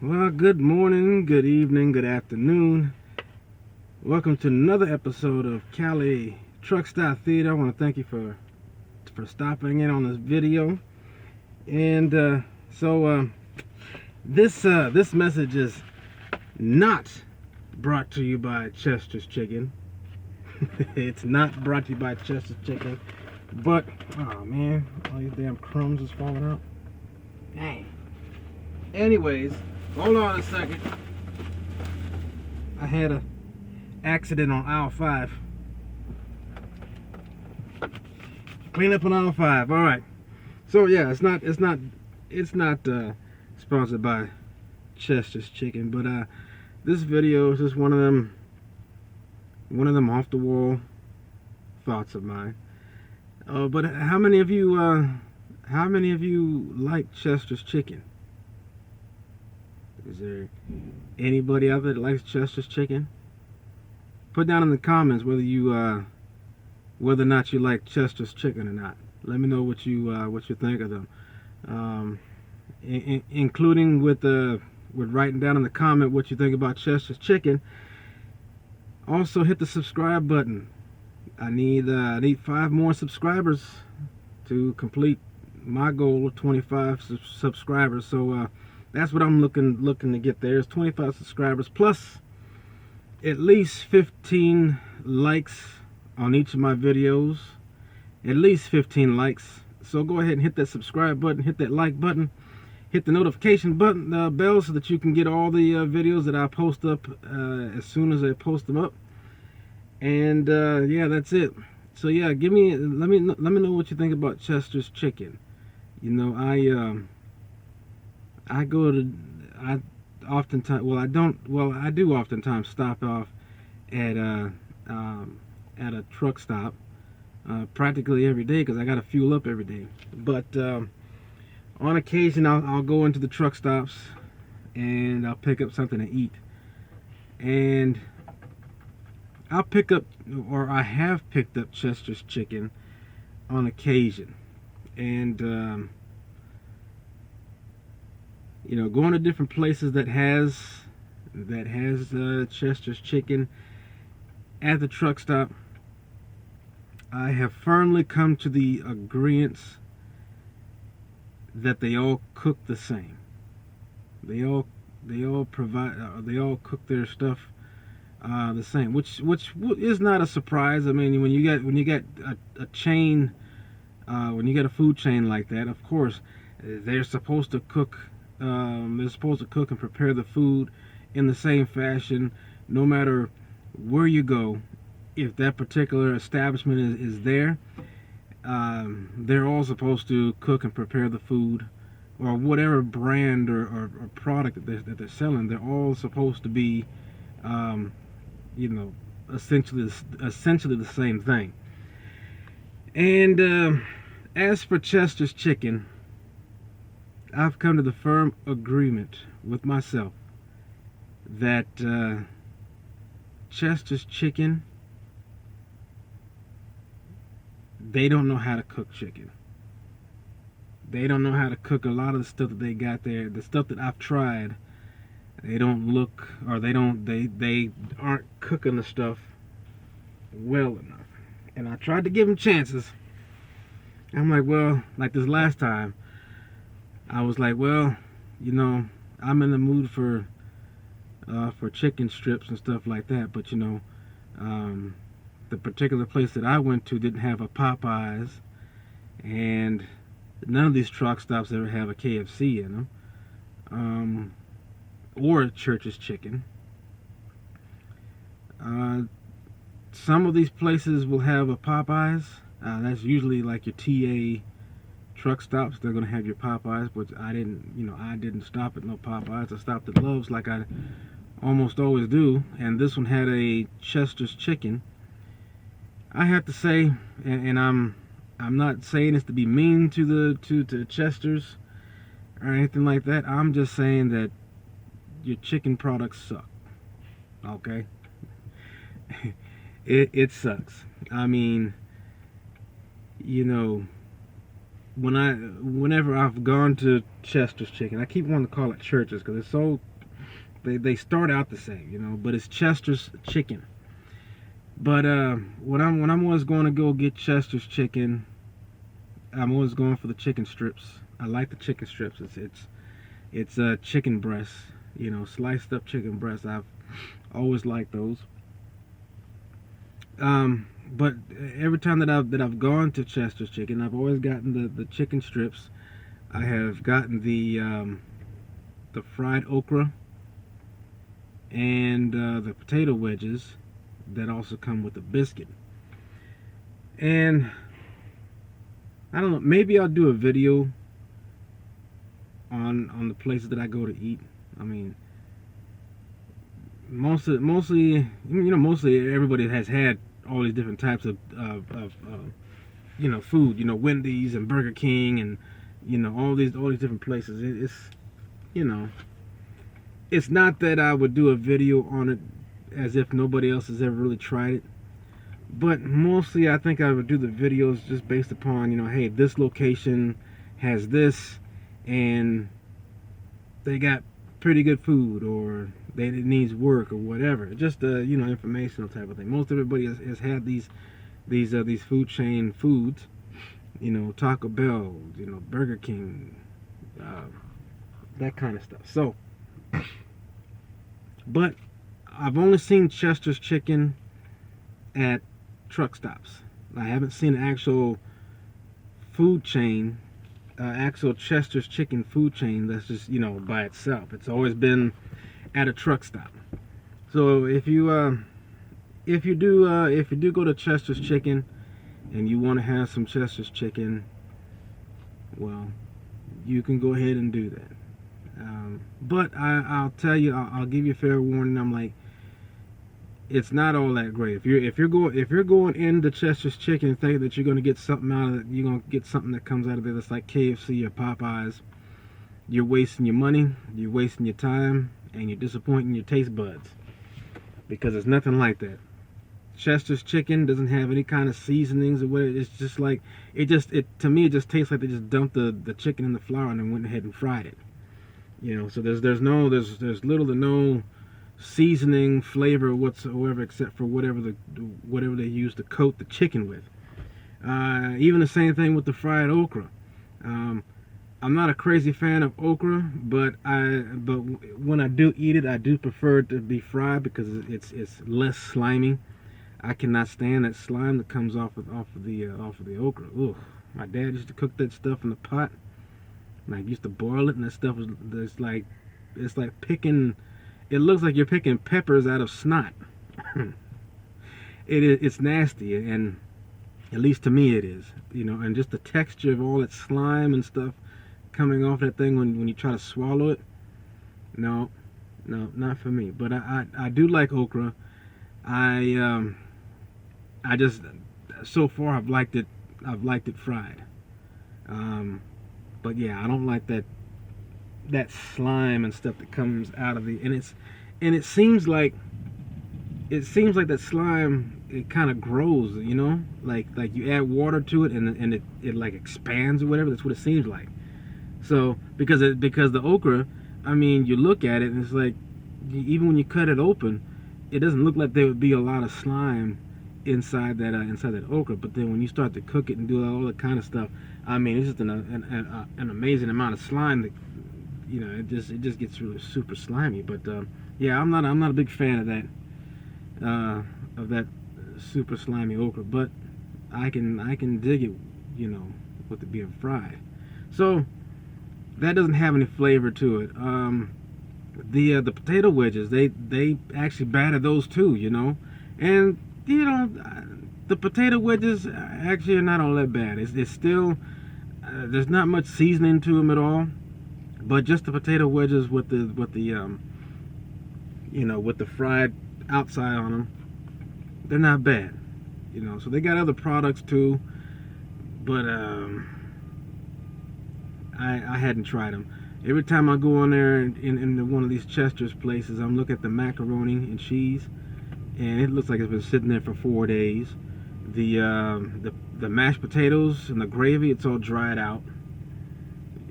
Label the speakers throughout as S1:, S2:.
S1: Well, good morning, good evening, good afternoon. Welcome to another episode of Cali Truck Stop Theater. I want to thank you for stopping in on this video. And this message is not brought to you by Chester's Chicken. It's not brought to you by Chester's Chicken. But oh man, all these damn crumbs is falling out. Dang. Anyways, hold on a second. I had a accident on aisle 5. Clean up on aisle 5. All right. So yeah, it's not sponsored by Chester's Chicken, but this video is just one of them off the wall thoughts of mine. But how many of you like Chester's Chicken? Is there anybody out there that likes Chester's Chicken? Put down in the comments whether or not you like Chester's Chicken or not. Let me know what you think of them, including with writing down in the comment what you think about Chester's Chicken. Also, hit the subscribe button. I need 5 more subscribers to complete my goal of 25 subscribers. So that's what I'm looking to get there. Is 25 subscribers plus at least 15 likes on each of my videos. At least 15 likes. So go ahead and hit that subscribe button, hit that like button, hit the notification button bell so that you can get all the videos that I post up as soon as I post them up. And yeah, that's it. So yeah, let me know what you think about Chester's Chicken. You know, I do oftentimes stop off at a truck stop practically every day because I got to fuel up every day. But on occasion, I'll go into the truck stops and I'll pick up something to eat. And I have picked up Chester's Chicken on occasion. And you know, going to different places that has Chester's Chicken at the truck stop, I have firmly come to the agreement that they all cook the same. They all cook their stuff the same, which is not a surprise. I mean, when you get a chain, when you get a food chain like that, of course, they're supposed to cook. They're supposed to cook and prepare the food in the same fashion, no matter where you go. If that particular establishment is there, they're all supposed to cook and prepare the food, or whatever brand or product that they're selling. They're all supposed to be, you know, essentially the same thing. And as for Chester's Chicken, I've come to the firm agreement with myself that Chester's Chicken, they don't know how to cook chicken. They don't know how to cook a lot of the stuff that they got there. The stuff that I've tried, they aren't cooking the stuff well enough. And I tried to give them chances. I'm like, well, like this last time, I was like, well, you know, I'm in the mood for chicken strips and stuff like that, but you know, the particular place that I went to didn't have a Popeyes, and none of these truck stops ever have a KFC in them, or a Church's Chicken. Some of these places will have a Popeyes. That's usually like your TA truck stops. They're gonna have your Popeyes, but I didn't stop at no Popeyes. I stopped at Love's like I almost always do, and this one had a Chester's Chicken. I have to say, and I'm not saying this to be mean to the Chester's or anything like that. I'm just saying that your chicken products suck. Okay, it sucks. I mean, you know, whenever I've gone to Chester's Chicken, I keep wanting to call it Church's because it's so they start out the same, you know, but it's Chester's Chicken. But when I'm always going to go get Chester's Chicken, I'm always going for the chicken strips. I like the chicken strips. It's chicken breasts, you know, sliced up chicken breasts. I've always liked those. But every time that I've gone to Chester's Chicken, I've always gotten the chicken strips. I have gotten the fried okra and the potato wedges that also come with a biscuit. And I don't know, maybe I'll do a video on the places that I go to eat. I mean, mostly everybody has had all these different types of food. You know, Wendy's and Burger King and all these different places. It's not that I would do a video on it as if nobody else has ever really tried it, but mostly I think I would do the videos just based upon, hey, this location has this and they got pretty good food, or it needs work, or whatever. Just informational type of thing. Most everybody has had these food chain foods, Taco Bell, Burger King, that kind of stuff. So, but I've only seen Chester's Chicken at truck stops. I haven't seen an actual food chain, actual Chester's Chicken food chain that's just by itself. It's always been at a truck stop. So if you do go to Chester's Chicken and you want to have some Chester's Chicken, well, you can go ahead and do that. But I'll tell you, I'll give you a fair warning. I'm like, it's not all that great. If you're going into Chester's Chicken thinking that you're going to get something out of it, you're going to get something that comes out of it that's like KFC or Popeyes, you're wasting your money, you're wasting your time, and you're disappointing your taste buds, because it's nothing like that. Chester's Chicken doesn't have any kind of seasonings or whatever. It's just like to me it just tastes like they just dumped the chicken in the flour and then went ahead and fried it. So there's little to no seasoning flavor whatsoever, except for whatever they use to coat the chicken with. Even the same thing with the fried okra. I'm not a crazy fan of okra, but when I do eat it, I do prefer it to be fried because it's less slimy. I cannot stand that slime that comes off of the okra. Ugh. My dad used to cook that stuff in the pot, and I used to boil it, and that stuff it's like picking. It looks like you're picking peppers out of snot. It's nasty, and at least to me it is. And just the texture of all that slime and stuff coming off that thing when you try to swallow it. No, not for me. But I do like okra. I just, so far I've liked it fried. But yeah, I don't like that slime and stuff that comes out of and it seems like that slime, it kind of grows, like you add water to it and it like expands or whatever. That's what it seems like. So because the okra, I mean, you look at it and it's like, even when you cut it open, it doesn't look like there would be a lot of slime inside that okra. But then when you start to cook it and do all that kind of stuff, I mean, it's just an amazing amount of slime that it just gets really super slimy. But yeah, I'm not a big fan of that super slimy okra. But I can dig it, with it being fried. So that doesn't have any flavor to it. The potato wedges, they actually battered those too, and the potato wedges actually are not all that bad. It's still there's not much seasoning to them at all, but just the potato wedges with the fried outside on them, they're not bad. So they got other products too, but I hadn't tried them. Every time I go in there in one of these Chester's places, I'm looking at the macaroni and cheese, and it looks like it's been sitting there for 4 days. The The mashed potatoes and the gravy, it's all dried out.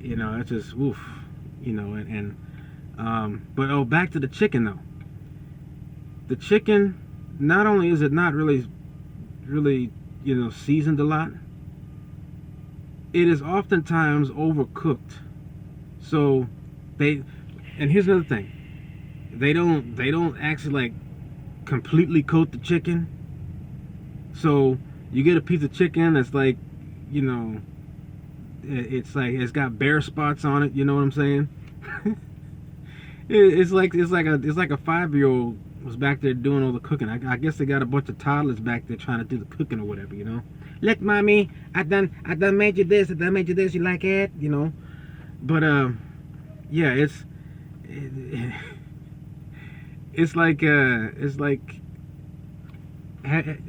S1: You know, it's just oof. You know, but back to the chicken though. The chicken, not only is it not really, seasoned a lot, it is oftentimes overcooked. So and here's another thing, they don't actually like completely coat the chicken. So you get a piece of chicken that's like, it's like it's got bare spots on it. You know what I'm saying? it's like a 5-year-old was back there doing all the cooking. I guess they got a bunch of toddlers back there trying to do the cooking or whatever. Look, mommy, I done made you this. I done made you this. You like it? But yeah, it's like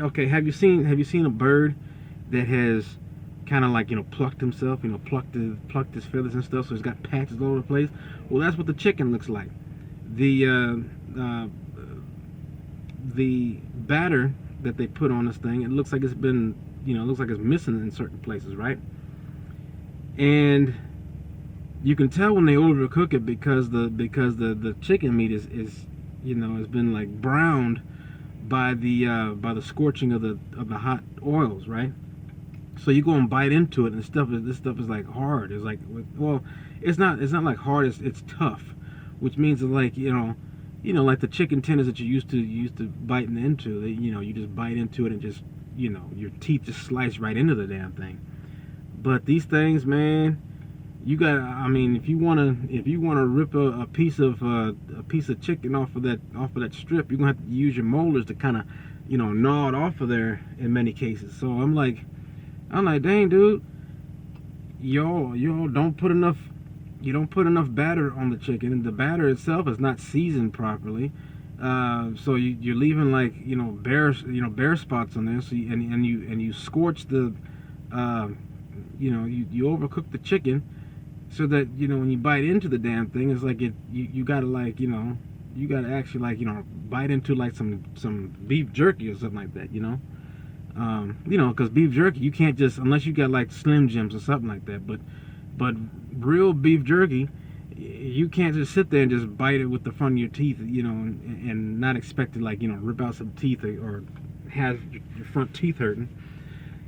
S1: okay. Have you seen a bird that has kind of like plucked himself, plucked his feathers and stuff, so it's got patches all over the place? Well, that's what the chicken looks like. The batter that they put on this thing, it looks like it's been, it looks like it's missing in certain places, right? And you can tell when they overcook it because the chicken meat is has been like browned by the scorching of the hot oils, right? So you go and bite into it, and this stuff is like hard. It's like, well, it's not like hard. It's tough, which means that like like the chicken tenders that you used to biting into. You just bite into it and just your teeth just slice right into the damn thing. But these things, man, you got. I mean, if you wanna rip a piece of chicken off of that strip, you're gonna have to use your molars to kind of gnaw it off of there in many cases. So I'm like, dang, dude, y'all don't put enough. You don't put enough batter on the chicken, and the batter itself is not seasoned properly. So you're leaving like bare spots on there. So you scorch the you overcook the chicken, so that when you bite into the damn thing, it's like you gotta like you gotta actually like bite into like some beef jerky or something like that. Because beef jerky, you can't just, unless you got like Slim Jims or something like that. But real beef jerky, you can't just sit there and just bite it with the front of your teeth, and not expect to like rip out some teeth or have your front teeth hurting.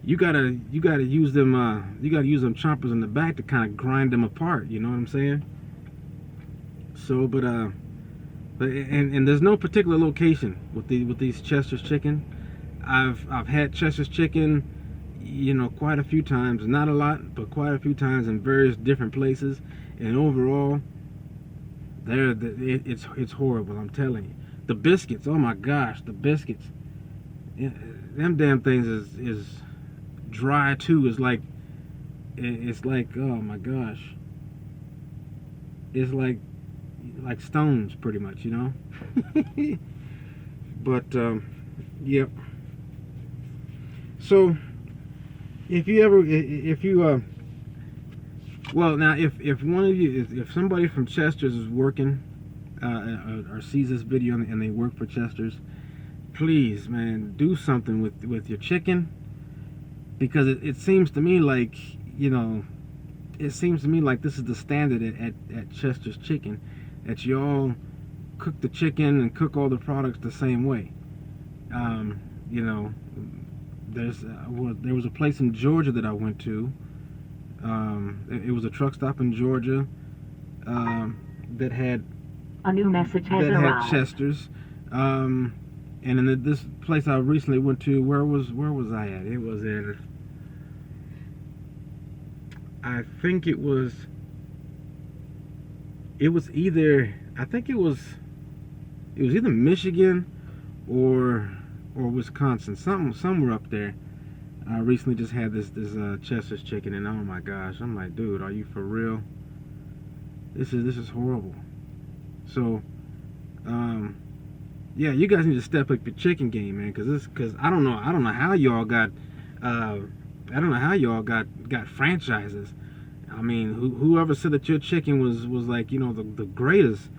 S1: You gotta use them choppers in the back to kind of grind them apart. You know what I'm saying? So, but there's no particular location with these Chester's chicken. I've had Chester's chicken, quite a few times, not a lot, but quite a few times in various different places, and overall, it's horrible. I'm telling you, the biscuits. Oh my gosh, the biscuits. Them damn things is dry too. It's like oh my gosh, it's like stones pretty much, But yep. So if one of you, if somebody from Chester's is working or sees this video and they work for Chester's, please, man, do something with your chicken, because it seems to me like this is the standard at Chester's Chicken, that you all cook the chicken and cook all the products the same way. There was a place in Georgia that I went to. It was a truck stop in Georgia that had
S2: a new message has arrived.
S1: Had Chester's. And in this place I recently went to, where was I at? It was in, I think it was either Michigan or Wisconsin, somewhere up there. I recently just had this Chester's chicken, and oh my gosh, I'm like, dude, are you for real? This is horrible. So, yeah, you guys need to step up your chicken game, man, because I don't know how y'all got franchises. I mean, whoever said that your chicken was like the greatest,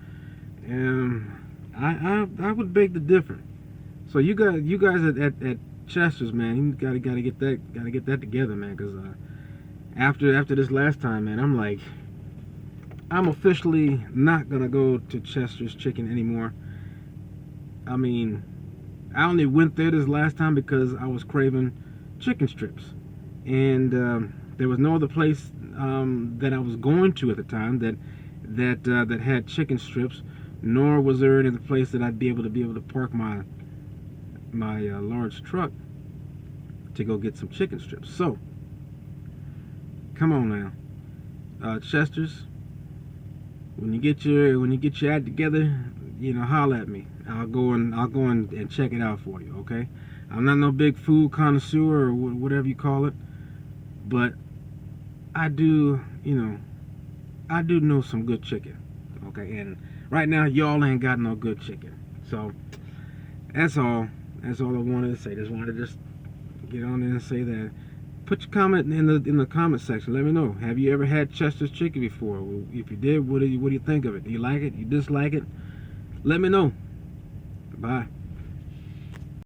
S1: I would beg to differ. So you guys Chester's, man, you gotta get that together, man. Cause after this last time, man, I'm like, I'm officially not gonna go to Chester's Chicken anymore. I mean, I only went there this last time because I was craving chicken strips, and there was no other place that I was going to at the time that had chicken strips, nor was there any other place that I'd be able to park my large truck to go get some chicken strips. So, come on now, Chester's. When you get your act together, holler at me. I'll go and check it out for you. Okay? I'm not no big food connoisseur or whatever you call it, but I do know some good chicken. Okay? And right now, y'all ain't got no good chicken. So that's all. That's all I wanted to say. Just wanted to get on there and say that. Put your comment in the comment section. Let me know. Have you ever had Chester's Chicken before? If you did, what do you think of it? Do you like it? You dislike it? Let me know. Bye.